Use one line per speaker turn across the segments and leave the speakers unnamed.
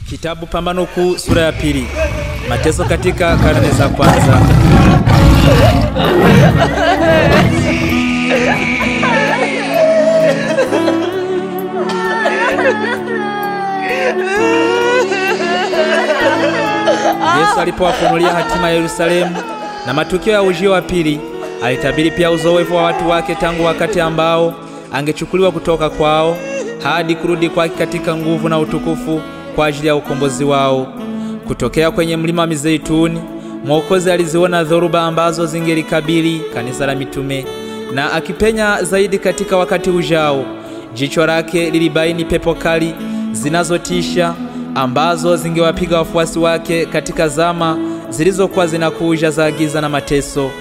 Kitabu Pambano Kuu sura ya pili. Mateso katika karne za kwanza. Yesu alipowafunulia hatima ya Yerusalemu na matukio ya ujio wa pili, alitabiri pia uzoefu wa watu wake tangu wakati ambao angechukuliwa kutoka kwao hadi kurudi kwake katika nguvu na utukufu kwa ajili ya ukombozi wao. Kutokea kwenye mlima wa Mizeituni, Mwokozi aliziona dhoruba ambazo zingelikabili kanisa la mitume, na akipenya zaidi katika wakati ujao, jicho lake lilibaini pepo kali zinazotisha ambazo zingewapiga wafuasi wake katika zama zilizokuwa zinakuja za giza na mateso.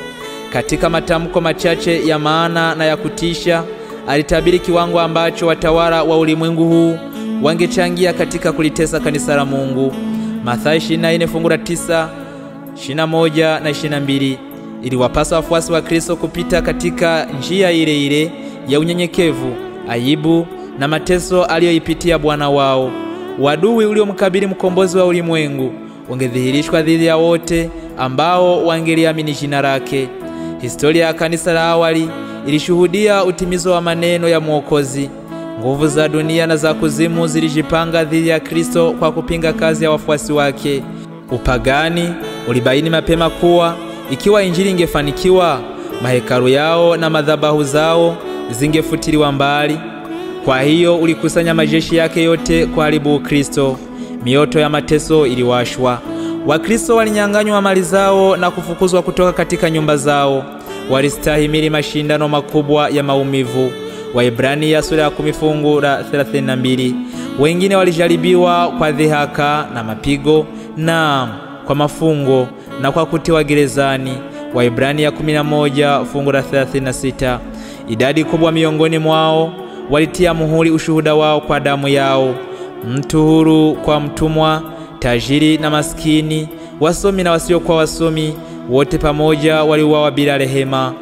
Katika matamko machache ya maana na ya kutisha, alitabiri kiwango ambacho watawala wa ulimwengu huu wangechangia katika kulitesa kanisa la Mungu. Mathayo 24 fungu la 9, 21 na 22. Iliwapasa wafuasi wa Kristo kupita katika njia ile ile ya unyenyekevu, aibu na mateso aliyoipitia Bwana wao. Wadui uliomkabili mkombozi wa ulimwengu ungedhihirishwa dhidi ya wote ambao wangeliamini jina lake. Historia ya kanisa la awali ilishuhudia utimizo wa maneno ya Mwokozi. Nguvu za dunia na za kuzimu zilijipanga dhidi ya Kristo kwa kupinga kazi ya wafuasi wake. Upagani ulibaini mapema kuwa ikiwa injili ingefanikiwa, mahekalu yao na madhabahu zao zingefutiliwa mbali. Kwa hiyo ulikusanya majeshi yake yote kuharibu Kristo. Mioto ya mateso iliwashwa. Wakristo walinyang'anywa mali zao na kufukuzwa kutoka katika nyumba zao. Walistahimili mashindano makubwa ya maumivu. Waebrania sura ya 10 fungu la 32. Wengine walijaribiwa kwa dhihaka na mapigo, na kwa mafungo na kwa kutiwa gerezani. Waebrania 11 fungu la 36. Idadi kubwa miongoni mwao walitia muhuri ushuhuda wao kwa damu yao. Mtu huru kwa mtumwa, tajiri na maskini, wasomi na wasiokuwa wasomi, wote pamoja waliuawa bila rehema.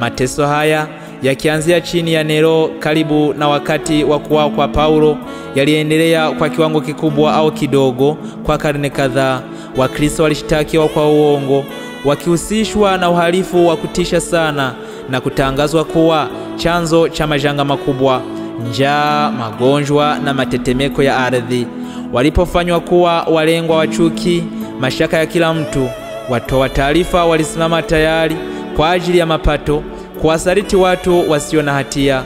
Mateso haya yakianzia chini ya Nero karibu na wakati wa kuuawa kwa Paulo yaliendelea kwa kiwango kikubwa au kidogo kwa karne kadhaa. Wakristo walishtakiwa kwa uongo, wakihusishwa na uhalifu wa kutisha sana na kutangazwa kuwa chanzo cha majanga makubwa, njaa, magonjwa na matetemeko ya ardhi. Walipofanywa kuwa walengwa wa chuki, mashaka ya kila mtu, watoa taarifa walisimama tayari kwa ajili ya mapato kuwasaliti watu wasio na hatia.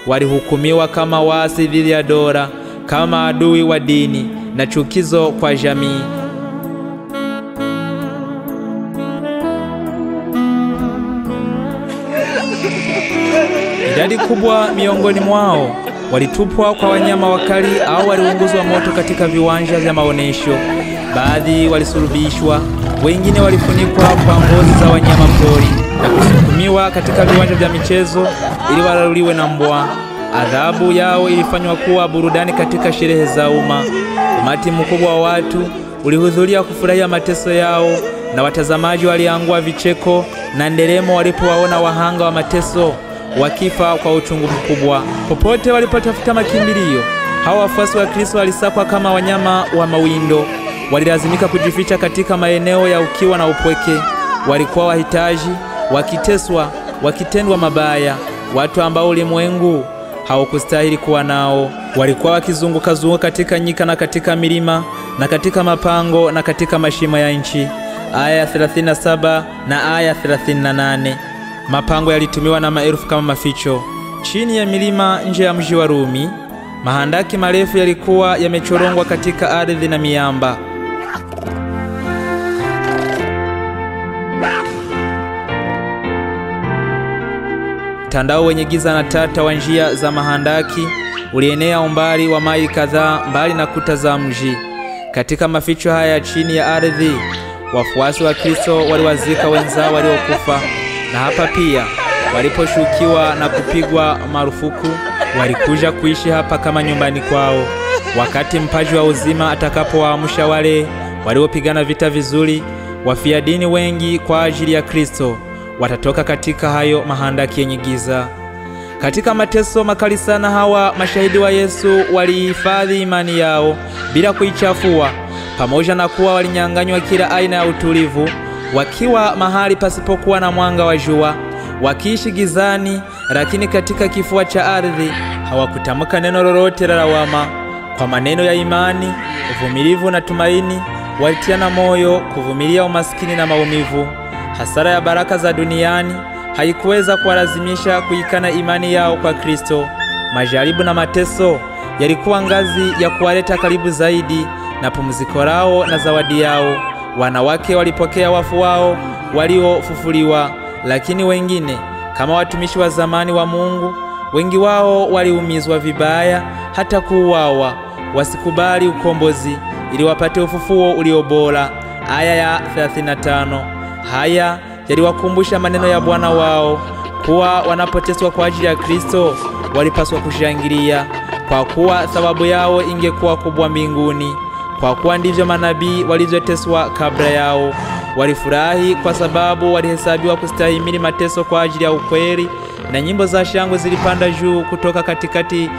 Walihukumiwa kama waasi dhidi ya dola, kama adui wa dini na chukizo kwa jamii. Idadi kubwa miongoni mwao walitupwa kwa wanyama wakali au waliunguzwa moto katika viwanja vya maonesho. Baadhi walisulubishwa, wengine walifunikwa kwa ngozi za wanyama pori na kusukumiwa katika viwanja vya michezo ili walaluliwe na mbwa. Adhabu yao ilifanywa kuwa burudani katika sherehe za umma. Umati mkubwa wa watu ulihudhuria kufurahia mateso yao, na watazamaji waliangua vicheko na nderemo walipowaona wahanga wa mateso wakifa kwa uchungu mkubwa. Popote walipotafuta makimbilio, hawa wafuasi wa Kristo walisakwa kama wanyama wa mawindo. Walilazimika kujificha katika maeneo ya ukiwa na upweke. Walikuwa wahitaji, wakiteswa, wakitendwa mabaya, watu ambao ulimwengu haukustahili kuwa nao. Walikuwa wakizunguka katika nyika na katika milima na katika mapango na katika mashimo ya nchi. Aya 37 na aya 38. Mapango yalitumiwa na maelfu kama maficho. Chini ya milima nje ya mji wa Rumi, mahandaki marefu yalikuwa yamechorongwa katika ardhi na miamba. Mtandao wenye giza na tata wa njia za mahandaki ulienea umbali wa maili kadhaa mbali na kuta za mji. Katika maficho haya chini ya ardhi, wafuasi wa Kristo waliwazika wenzao waliokufa, na hapa pia waliposhukiwa na kupigwa marufuku, walikuja kuishi hapa kama nyumbani kwao. Wakati mpaji wa uzima atakapowaamsha wale waliopigana vita vizuri, wafia dini wengi kwa ajili ya Kristo watatoka katika hayo mahandaki yenye giza. Katika mateso makali sana, hawa mashahidi wa Yesu walihifadhi imani yao bila kuichafua, pamoja na kuwa walinyang'anywa kila aina ya utulivu, wakiwa mahali pasipokuwa na mwanga wa jua, wakiishi gizani, lakini katika kifua cha ardhi hawakutamka neno lolote la lawama. Kwa maneno ya imani, uvumilivu na tumaini, walitiana moyo kuvumilia umaskini na maumivu. Hasara ya baraka za duniani haikuweza kuwalazimisha kuikana imani yao kwa Kristo. Majaribu na mateso yalikuwa ngazi ya kuwaleta karibu zaidi na pumziko lao na zawadi yao. Wanawake walipokea wafu wao waliofufuliwa, lakini wengine, kama watumishi wa zamani wa Mungu, wengi wao waliumizwa vibaya hata kuuawa. Wasikubali ukombozi ili wapate ufufuo ulio bora. Aya ya 35. Haya yaliwakumbusha maneno ya Bwana wao kuwa wanapoteswa kwa ajili ya Kristo walipaswa kushangilia, kwa kuwa thawabu yao ingekuwa kubwa mbinguni. Kwa kuwa ndivyo manabii walivyoteswa kabla yao. Walifurahi kwa sababu walihesabiwa kustahimili mateso kwa ajili ya ukweli, na nyimbo za shangwe zilipanda juu kutoka katikati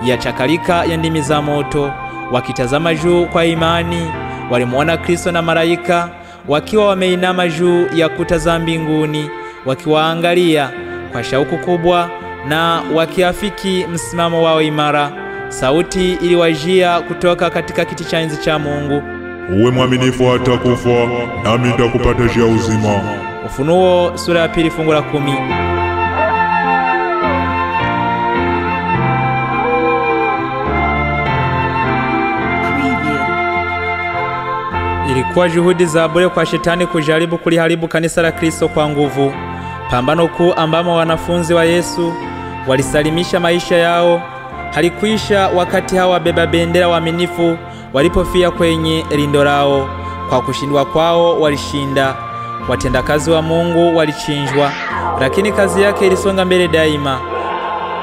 ya chakalika ya ndimi za moto. Wakitazama juu kwa imani, walimuona Kristo na malaika wakiwa wameinama juu ya kuta za mbinguni, wakiwaangalia kwa shauku kubwa na wakiafiki msimamo wao imara. Sauti iliwajia kutoka katika kiti cha enzi cha Mungu:
uwe mwaminifu hata kufa, nami nitakupa taji ya uzima.
Ufunuo sura ya 2 fungu la 10. Ilikuwa juhudi za bure kwa shetani kujaribu kuliharibu kanisa la Kristo kwa nguvu. Pambano kuu ambamo wanafunzi wa Yesu walisalimisha maisha yao halikuisha wakati hawa wabeba bendera waaminifu walipofia kwenye lindo lao. Kwa kushindwa kwao walishinda. Watendakazi wa Mungu walichinjwa, lakini kazi yake ilisonga mbele daima,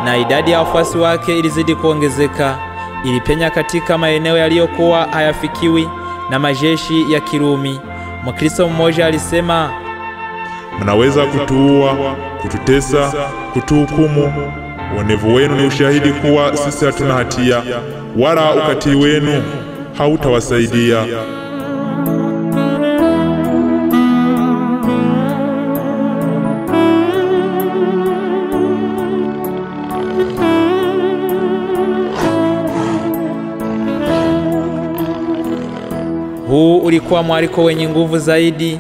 na idadi ya wafuasi wake ilizidi kuongezeka. Ilipenya katika maeneo yaliyokuwa hayafikiwi na majeshi ya Kirumi. Mkristo mmoja alisema,
mnaweza kutuua, kututesa, kutuhukumu. Uonevu wenu ni ushahidi kuwa sisi hatuna hatia, wala ukatili wenu hautawasaidia.
Huu ulikuwa mwaliko wenye nguvu zaidi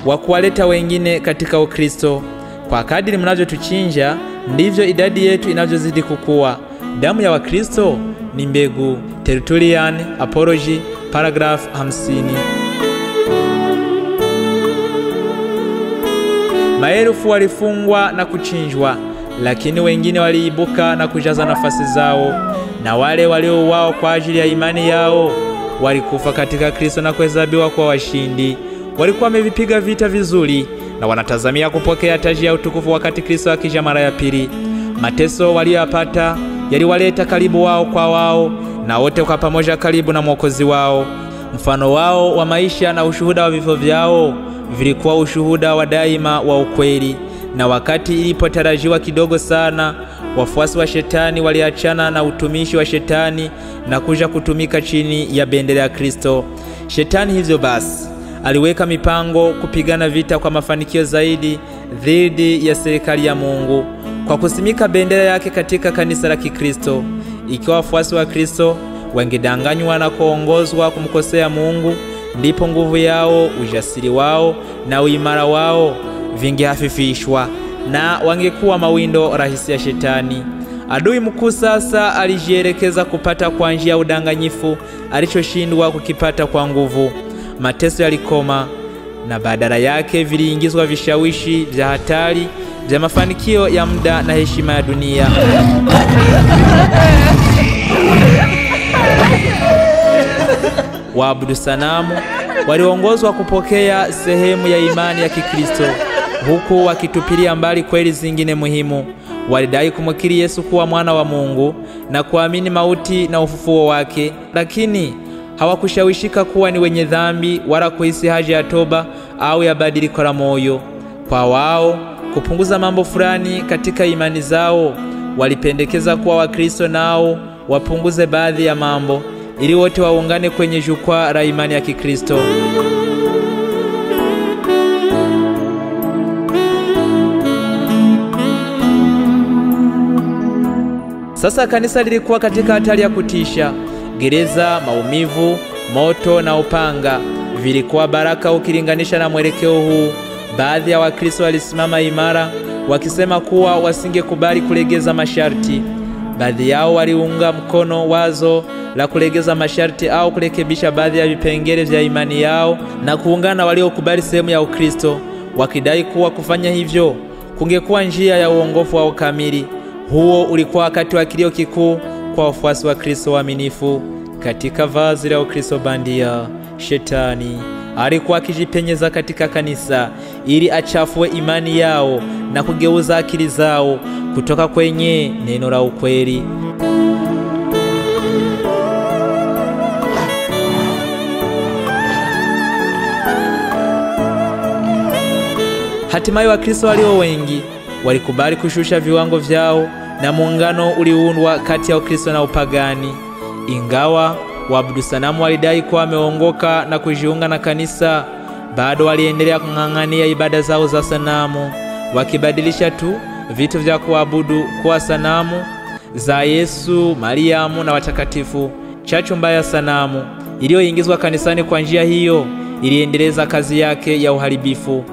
wa kuwaleta wengine katika Ukristo. Kwa kadiri mnavyotuchinja, ndivyo idadi yetu inavyozidi kukua. Damu ya Wakristo ni mbegu. Tertullian Apology, paragraph 50. Maelfu walifungwa na kuchinjwa, lakini wengine waliibuka na kujaza nafasi zao, na wale waliouawa kwa ajili ya imani yao walikufa katika Kristo na kuhesabiwa kwa washindi. Walikuwa wamevipiga vita vizuri na wanatazamia kupokea taji ya utukufu wakati Kristo akija mara ya pili. Mateso waliyopata yaliwaleta karibu wao kwa wao, na wote kwa pamoja karibu na Mwokozi wao. Mfano wao wa maisha na ushuhuda wa vifo vyao vilikuwa ushuhuda wa daima wa ukweli. Na wakati ilipotarajiwa kidogo sana, wafuasi wa shetani waliachana na utumishi wa shetani na kuja kutumika chini ya bendera ya Kristo. Shetani hivyo basi aliweka mipango kupigana vita kwa mafanikio zaidi dhidi ya serikali ya Mungu kwa kusimika bendera yake katika kanisa la Kikristo. Ikiwa wafuasi wa Kristo wangedanganywa na kuongozwa kumkosea Mungu, ndipo nguvu yao, ujasiri wao na uimara wao vingehafifishwa na wangekuwa mawindo rahisi ya shetani. Adui mkuu sasa alijielekeza kupata kwa njia ya udanganyifu alichoshindwa kukipata kwa nguvu. Mateso yalikoma, na badala yake viliingizwa vishawishi vya hatari vya mafanikio ya muda na heshima ya dunia. Waabudu sanamu waliongozwa kupokea sehemu ya imani ya Kikristo, huku wakitupilia mbali kweli zingine muhimu. Walidai kumkiri Yesu kuwa mwana wa Mungu na kuamini mauti na ufufuo wake, lakini hawakushawishika kuwa ni wenye dhambi wala kuhisi haja ya toba au ya badiliko la moyo. Kwa wao, kupunguza mambo fulani katika imani zao walipendekeza kuwa Wakristo nao wapunguze baadhi ya mambo ili wote waungane kwenye jukwaa la imani ya Kikristo. Sasa kanisa lilikuwa katika hatari ya kutisha. Gereza, maumivu, moto na upanga vilikuwa baraka ukilinganisha na mwelekeo huu. Baadhi ya Wakristo walisimama imara wakisema kuwa wasingekubali kulegeza masharti. Baadhi yao waliunga mkono wazo la kulegeza masharti au kurekebisha baadhi ya vipengele vya imani yao na kuungana na waliokubali sehemu ya Ukristo, wakidai kuwa kufanya hivyo kungekuwa njia ya uongofu wa kamili. Huo ulikuwa wakati wa kilio kikuu kwa wafuasi wa Kristo waaminifu. Katika vazi la Ukristo bandia, Shetani alikuwa akijipenyeza katika kanisa ili achafue imani yao na kugeuza akili zao kutoka kwenye neno la ukweli. Hatimaye Wakristo walio wengi walikubali kushusha viwango vyao na muungano uliundwa kati ya Ukristo na upagani. Ingawa waabudu sanamu walidai kuwa wameongoka na kujiunga na kanisa, bado waliendelea kung'ang'ania ibada zao za sanamu, wakibadilisha tu vitu vya kuabudu kuwa sanamu za Yesu, Mariamu na watakatifu. Chachu mbaya ya sanamu iliyoingizwa kanisani kwa njia hiyo iliendeleza kazi yake ya uharibifu.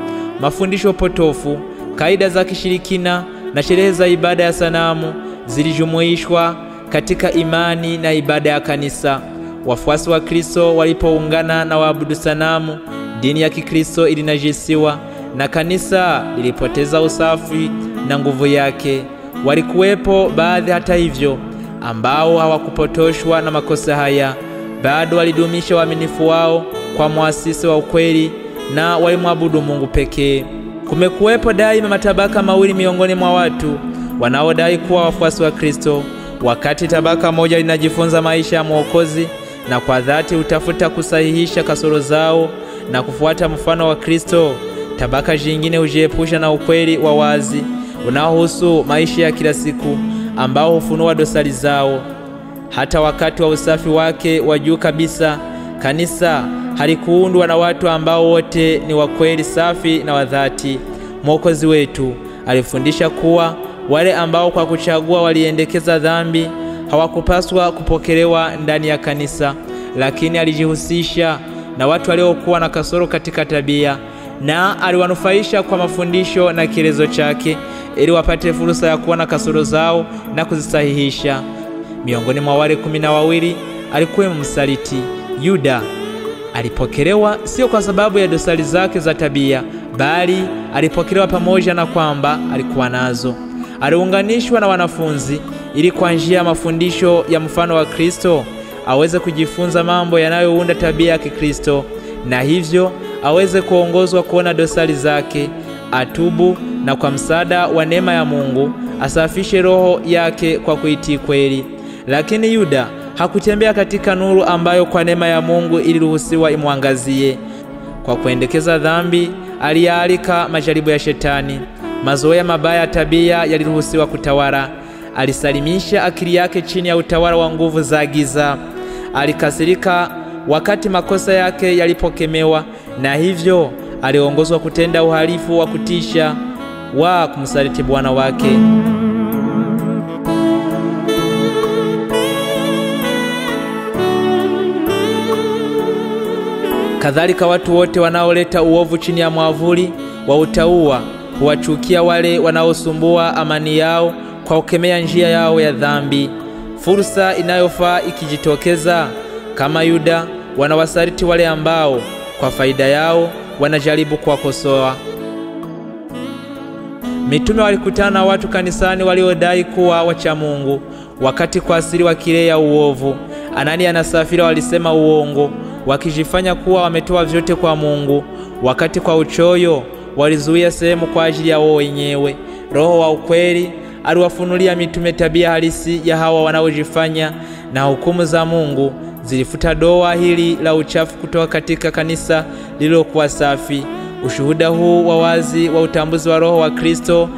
Mafundisho potofu, kaida za kishirikina na sherehe za ibada ya sanamu zilijumuishwa katika imani na ibada ya kanisa. Wafuasi wa Kristo walipoungana na waabudu sanamu, dini ya Kikristo ilinajisiwa na kanisa lilipoteza usafi na nguvu yake. Walikuwepo baadhi hata hivyo ambao hawakupotoshwa na makosa haya. Bado walidumisha uaminifu wao kwa muasisi wa ukweli na walimwabudu Mungu pekee. Kumekuwepo daima matabaka mawili miongoni mwa watu wanaodai kuwa wafuasi wa Kristo. Wakati tabaka moja linajifunza maisha ya Mwokozi na kwa dhati utafuta kusahihisha kasoro zao na kufuata mfano wa Kristo, tabaka jingine hujiepusha na ukweli wa wazi unaohusu maisha ya kila siku ambao hufunua dosari zao. Hata wakati wa usafi wake wa juu kabisa, kanisa halikuundwa na watu ambao wote ni wa kweli safi na wa dhati. Mwokozi wetu alifundisha kuwa wale ambao kwa kuchagua waliendekeza dhambi hawakupaswa kupokelewa ndani ya kanisa, lakini alijihusisha na watu waliokuwa na kasoro katika tabia na aliwanufaisha kwa mafundisho na kielezo chake ili wapate fursa ya kuona kasoro zao na kuzisahihisha. Miongoni mwa wale 12 alikuwa msaliti. Yuda alipokelewa sio kwa sababu ya dosari zake za tabia, bali alipokelewa pamoja na kwamba alikuwa nazo. Aliunganishwa na wanafunzi ili kwa njia ya mafundisho ya mfano wa Kristo aweze kujifunza mambo yanayounda tabia ya Kikristo, na hivyo aweze kuongozwa kuona dosari zake, atubu na kwa msaada wa neema ya Mungu asafishe roho yake kwa kuitii kweli. Lakini Yuda hakutembea katika nuru ambayo kwa neema ya Mungu iliruhusiwa imwangazie. Kwa kuendekeza dhambi, alialika majaribu ya Shetani. Mazoea mabaya ya tabia yaliruhusiwa kutawala. Alisalimisha akili yake chini ya utawala wa nguvu za giza. Alikasirika wakati makosa yake yalipokemewa, na hivyo aliongozwa kutenda uhalifu wa kutisha wa kumsaliti Bwana wake. Kadhalika watu wote wanaoleta uovu chini ya mwavuli wa utauwa huwachukia wale wanaosumbua amani yao kwa kukemea njia yao ya dhambi. Fursa inayofaa ikijitokeza, kama Yuda, wanawasaliti wale ambao kwa faida yao wanajaribu kuwakosoa. Mitume walikutana na watu kanisani waliodai kuwa wacha Mungu, wakati kwa asili wakilea uovu. Anania na Safira walisema uongo, wakijifanya kuwa wametoa vyote kwa Mungu, wakati kwa uchoyo walizuia sehemu kwa ajili ya wao wenyewe. Roho wa ukweli aliwafunulia mitume tabia halisi ya hawa wanaojifanya, na hukumu za Mungu zilifuta doa hili la uchafu kutoka katika kanisa lililokuwa safi. Ushuhuda huu wa wazi wa utambuzi wa Roho wa Kristo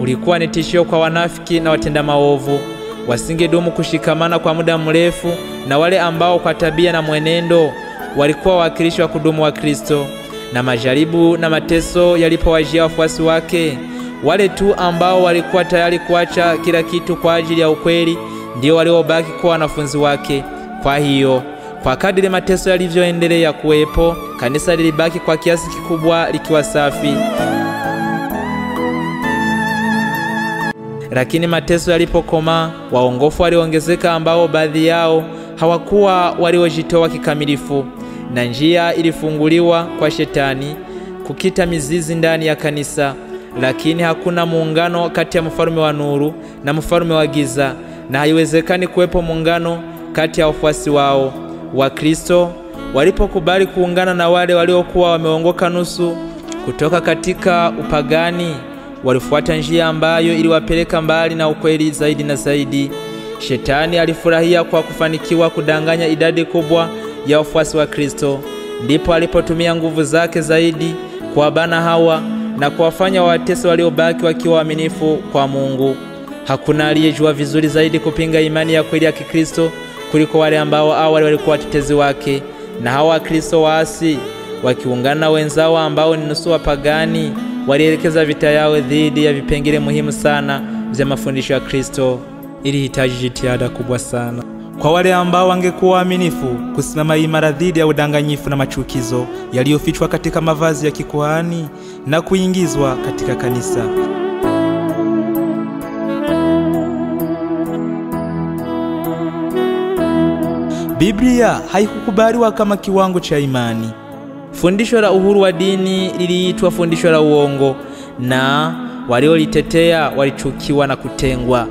ulikuwa ni tishio kwa wanafiki na watenda maovu. Wasingedumu kushikamana kwa muda mrefu na wale ambao kwa tabia na mwenendo walikuwa wakilishi wa kudumu wa Kristo. Na majaribu na mateso yalipowajia wafuasi wake, wale tu ambao walikuwa tayari kuacha kila kitu kwa ajili ya ukweli ndio waliobaki kuwa wanafunzi wake. Kwa hiyo, kwa kadiri mateso yalivyoendelea kuwepo, kanisa lilibaki kwa kiasi kikubwa likiwa safi. Lakini mateso yalipokoma, waongofu waliongezeka ambao baadhi yao hawakuwa waliojitoa kikamilifu, na njia ilifunguliwa kwa shetani kukita mizizi ndani ya kanisa. Lakini hakuna muungano kati ya mfalme wa nuru na mfalme wa giza, na haiwezekani kuwepo muungano kati ya wafuasi wao. Wakristo walipokubali kuungana na wale waliokuwa wameongoka nusu kutoka katika upagani, walifuata njia ambayo iliwapeleka mbali na ukweli zaidi na zaidi. Shetani alifurahia kwa kufanikiwa kudanganya idadi kubwa ya wafuasi wa Kristo. Ndipo alipotumia nguvu zake zaidi kuwabana hawa na kuwafanya watesi waliobaki wakiwa waaminifu kwa Mungu. Hakuna aliyejua vizuri zaidi kupinga imani ya kweli ya Kikristo kuliko wale ambao awali walikuwa watetezi wake. Na hawa Wakristo waasi wakiungana na wenzao ambao ni nusu wapagani, walielekeza vita yao dhidi ya vipengele muhimu sana vya mafundisho ya Kristo. Ilihitaji jitihada kubwa sana kwa wale ambao wangekuwa waaminifu kusimama imara dhidi ya udanganyifu na machukizo yaliyofichwa katika mavazi ya kikuhani na kuingizwa katika kanisa. Biblia haikukubaliwa kama kiwango cha imani. Fundisho la uhuru wa dini liliitwa fundisho la uongo, na waliolitetea walichukiwa na kutengwa.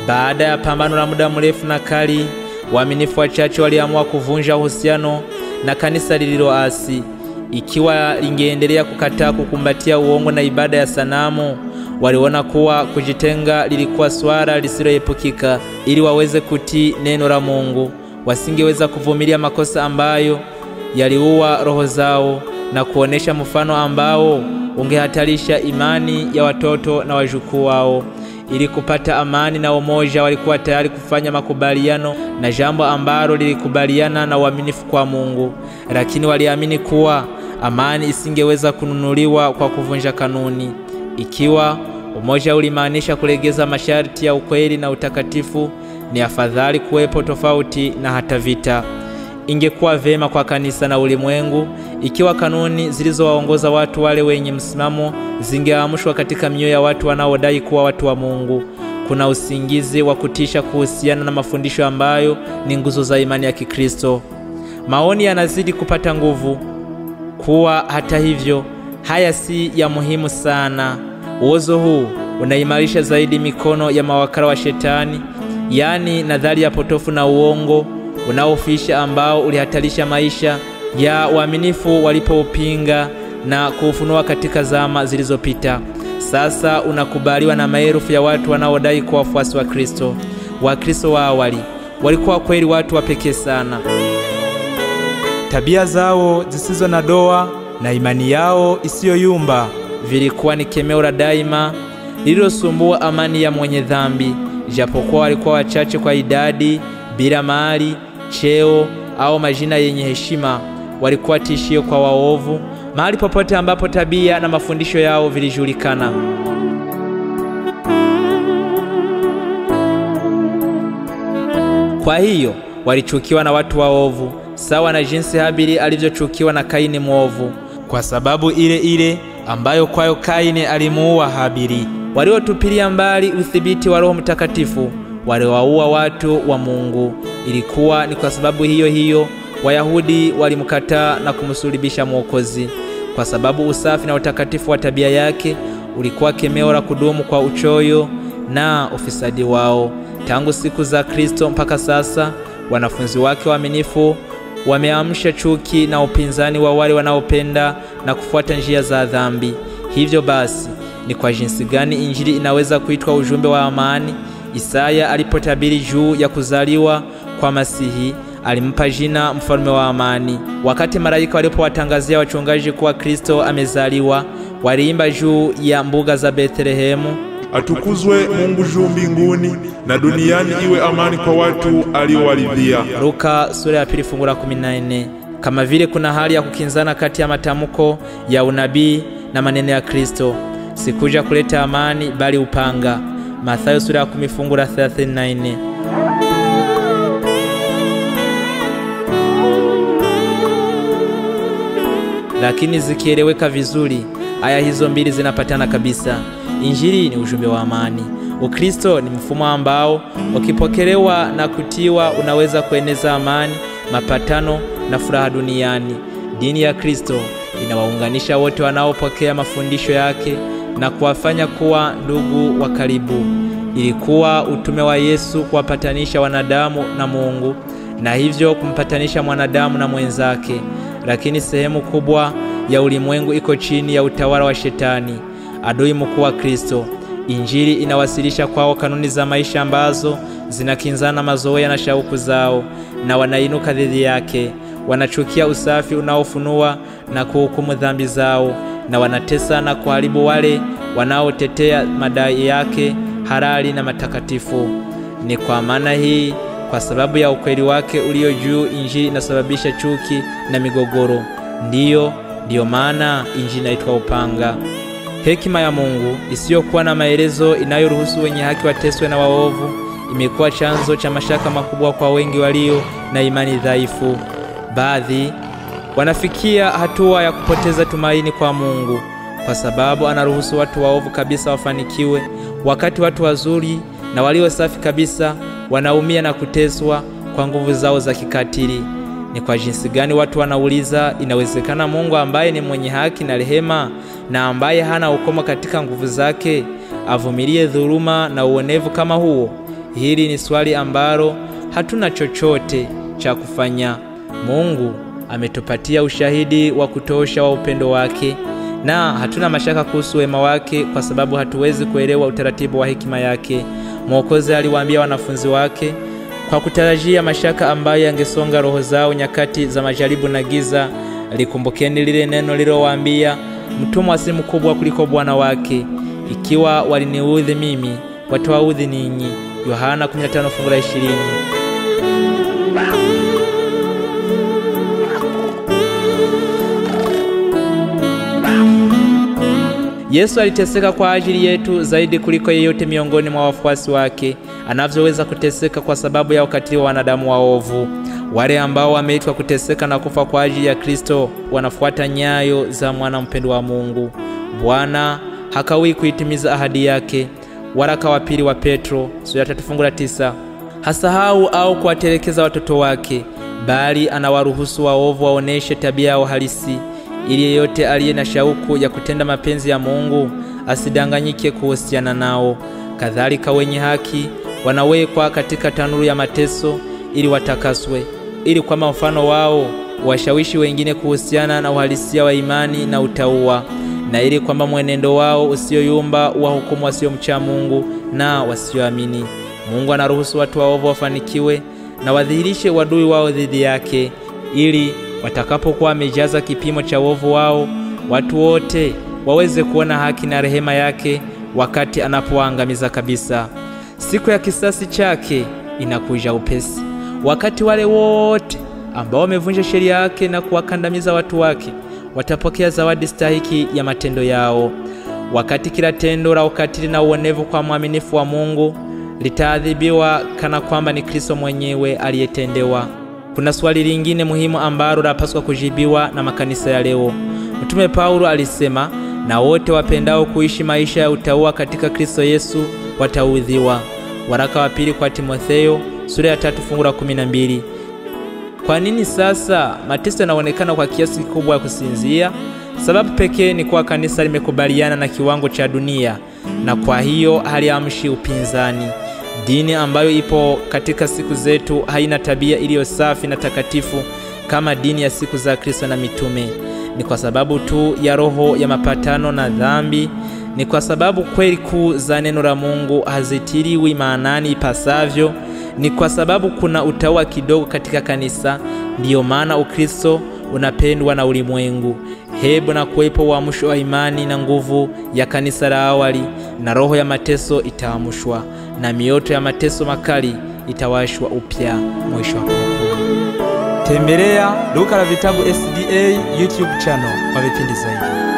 Baada ya pambano la muda mrefu na kali, waaminifu wachache waliamua kuvunja uhusiano na kanisa lililoasi. Ikiwa lingeendelea kukataa kukumbatia uongo na ibada ya sanamu, waliona kuwa kujitenga lilikuwa swala lisiloepukika. Ili waweze kutii neno la Mungu, wasingeweza kuvumilia makosa ambayo yaliua roho zao na kuonesha mfano ambao ungehatarisha imani ya watoto na wajukuu wao. Ili kupata amani na umoja, walikuwa tayari kufanya makubaliano na jambo ambalo lilikubaliana na uaminifu kwa Mungu. Lakini waliamini kuwa amani isingeweza kununuliwa kwa kuvunja kanuni. Ikiwa umoja ulimaanisha kulegeza masharti ya ukweli na utakatifu, ni afadhali kuwepo tofauti na hata vita. Ingekuwa vema kwa kanisa na ulimwengu ikiwa kanuni zilizowaongoza watu wale wenye msimamo zingeamshwa katika mioyo ya watu wanaodai kuwa watu wa Mungu. Kuna usingizi wa kutisha kuhusiana na mafundisho ambayo ni nguzo za imani ya Kikristo. Maoni yanazidi kupata nguvu kuwa hata hivyo haya si ya muhimu sana. Uozo huu unaimarisha zaidi mikono ya mawakala wa shetani, yani nadharia potofu na uongo unaofisha ambao ulihatarisha maisha ya waaminifu walipoupinga na kuufunua katika zama zilizopita. Sasa unakubaliwa na maelfu ya watu wanaodai kuwa wafuasi wa Kristo. Wakristo wa awali walikuwa kweli watu wa pekee sana. Tabia zao zisizo na doa na imani yao isiyoyumba vilikuwa ni kemeo la daima lililosumbua amani ya mwenye dhambi. Japokuwa walikuwa wachache kwa idadi, bila mali, cheo au majina yenye heshima, walikuwa tishio kwa waovu mahali popote ambapo tabia na mafundisho yao vilijulikana. Kwa hiyo walichukiwa na watu waovu, sawa na jinsi Habili alivyochukiwa na Kaini mwovu, kwa sababu ile ile ambayo kwayo Kaini alimuua Habili. Waliotupilia mbali udhibiti wa Roho Mtakatifu waliwaua watu wa Mungu. Ilikuwa ni kwa sababu hiyo hiyo Wayahudi walimkataa na kumsulubisha Mwokozi, kwa sababu usafi na utakatifu wa tabia yake ulikuwa kemeo la kudumu kwa uchoyo na ufisadi wao. Tangu siku za Kristo mpaka sasa, wanafunzi wake waaminifu wameamsha chuki na upinzani wa wale wanaopenda na kufuata njia za dhambi. Hivyo basi, ni kwa jinsi gani injili inaweza kuitwa ujumbe wa amani? Isaya alipotabiri juu ya kuzaliwa kwa Masihi, alimpa jina mfalme wa amani. Wakati malaika walipowatangazia wachungaji kuwa Kristo amezaliwa, waliimba juu ya mbuga za Bethlehemu,
Atukuzwe Mungu juu mbinguni, na duniani iwe amani kwa watu aliowaridhia.
Luka sura ya 2 fungu la 14. Kama vile kuna hali ya kukinzana kati ya matamko ya unabii na maneno ya Kristo. Sikuja kuleta amani bali upanga. Mathayo sura ya 10 fungu la 34. Lakini zikieleweka vizuri, aya hizo mbili zinapatana kabisa. Injili ni ujumbe wa amani. Ukristo ni mfumo ambao ukipokelewa na kutiwa unaweza kueneza amani, mapatano na furaha duniani. Dini ya Kristo inawaunganisha wote wanaopokea mafundisho yake na kuwafanya kuwa ndugu wa karibu. Ilikuwa utume wa Yesu kuwapatanisha wanadamu na Mungu, na hivyo kumpatanisha mwanadamu na mwenzake. Lakini sehemu kubwa ya ulimwengu iko chini ya utawala wa Shetani, adui mkuu wa Kristo. Injili inawasilisha kwao kanuni za maisha ambazo zinakinzana mazoea na shauku zao, na wanainuka dhidi yake. Wanachukia usafi unaofunua na kuhukumu dhambi zao, na wanatesa na kuharibu wale wanaotetea madai yake halali na matakatifu. Ni kwa maana hii, kwa sababu ya ukweli wake ulio juu, Injili inasababisha chuki na migogoro. Ndiyo maana Injili inaitwa upanga. Hekima ya Mungu isiyokuwa na maelezo, inayoruhusu wenye haki wateswe na waovu, imekuwa chanzo cha mashaka makubwa kwa wengi walio na imani dhaifu. Baadhi wanafikia hatua ya kupoteza tumaini kwa Mungu, kwa sababu anaruhusu watu waovu kabisa wafanikiwe, wakati watu wazuri na walio safi kabisa wanaumia na kuteswa kwa nguvu zao za kikatili. Ni kwa jinsi gani watu wanauliza, inawezekana Mungu ambaye ni mwenye haki na rehema na ambaye hana ukomo katika nguvu zake avumilie dhuluma na uonevu kama huo? Hili ni swali ambalo hatuna chochote cha kufanya. Mungu ametupatia ushahidi wa kutosha wa upendo wake, na hatuna mashaka kuhusu wema wake, kwa sababu hatuwezi kuelewa utaratibu wa hekima yake. Mwokozi aliwaambia wanafunzi wake kwa kutarajia mashaka ambayo yangesonga roho zao nyakati za majaribu na giza. Likumbukeni lile neno lilowaambia, mtumwa si mkubwa kuliko bwana wake. Ikiwa waliniudhi mimi, watawaudhi ninyi. Yohana 15 fungu la 20. Yesu aliteseka kwa ajili yetu zaidi kuliko yeyote miongoni mwa wafuasi wake anavyoweza kuteseka kwa sababu ya ukatili wa wanadamu waovu. Wale ambao wameitwa kuteseka na kufa kwa ajili ya Kristo wanafuata nyayo za mwana mpendwa wa Mungu. Bwana hakawii kuitimiza ahadi yake. Waraka wa pili wa Petro sura ya 3 fungu la 9. Hasahau au kuwatelekeza watoto wake, bali anawaruhusu waovu waoneshe tabia yao halisi, ili yeyote aliye na shauku ya kutenda mapenzi ya Mungu asidanganyike kuhusiana nao. Kadhalika wenye haki wanawekwa katika tanuru ya mateso ili watakaswe, ili kwa mfano wao washawishi wengine kuhusiana na uhalisia wa imani na utauwa, na ili kwamba mwenendo wao usioyumba wahukumu wasiomcha Mungu na wasioamini. Mungu anaruhusu watu waovu wafanikiwe na wadhihirishe wadui wao dhidi yake, ili watakapokuwa wamejaza kipimo cha uovu wao, watu wote waweze kuona haki na rehema yake wakati anapowaangamiza kabisa. Siku ya kisasi chake inakuja upesi, wakati wale wote ambao wamevunja sheria yake na kuwakandamiza watu wake watapokea zawadi stahiki ya matendo yao. Wakati kila tendo la ukatili na uonevu kwa mwaminifu wa Mungu litaadhibiwa kana kwamba ni Kristo mwenyewe aliyetendewa. Kuna swali lingine muhimu ambalo lapaswa kujibiwa na makanisa ya leo. Mtume Paulo alisema, na wote wapendao kuishi maisha ya utauwa katika Kristo Yesu wataudhiwa. Waraka wa pili kwa Timotheo sura ya 3 fungu la 12. Kwa nini sasa mateso yanaonekana kwa kiasi kikubwa ya kusinzia? Sababu pekee ni kwa kanisa limekubaliana na kiwango cha dunia, na kwa hiyo haliamshi upinzani. Dini ambayo ipo katika siku zetu haina tabia iliyo safi na takatifu kama dini ya siku za Kristo na mitume. Ni kwa sababu tu ya roho ya mapatano na dhambi. Ni kwa sababu kweli kuu za neno la Mungu hazitiliwi maanani ipasavyo. Ni kwa sababu kuna utawa kidogo katika kanisa. Ndiyo maana Ukristo unapendwa na ulimwengu. Hebu na kuwepo uamsho wa imani na nguvu ya kanisa la awali, na roho ya mateso itaamshwa, na mioto ya mateso makali itawashwa upya mwisho wa hukumu. Tembelea Duka la Vitabu SDA YouTube channel kwa vipindi zaidi.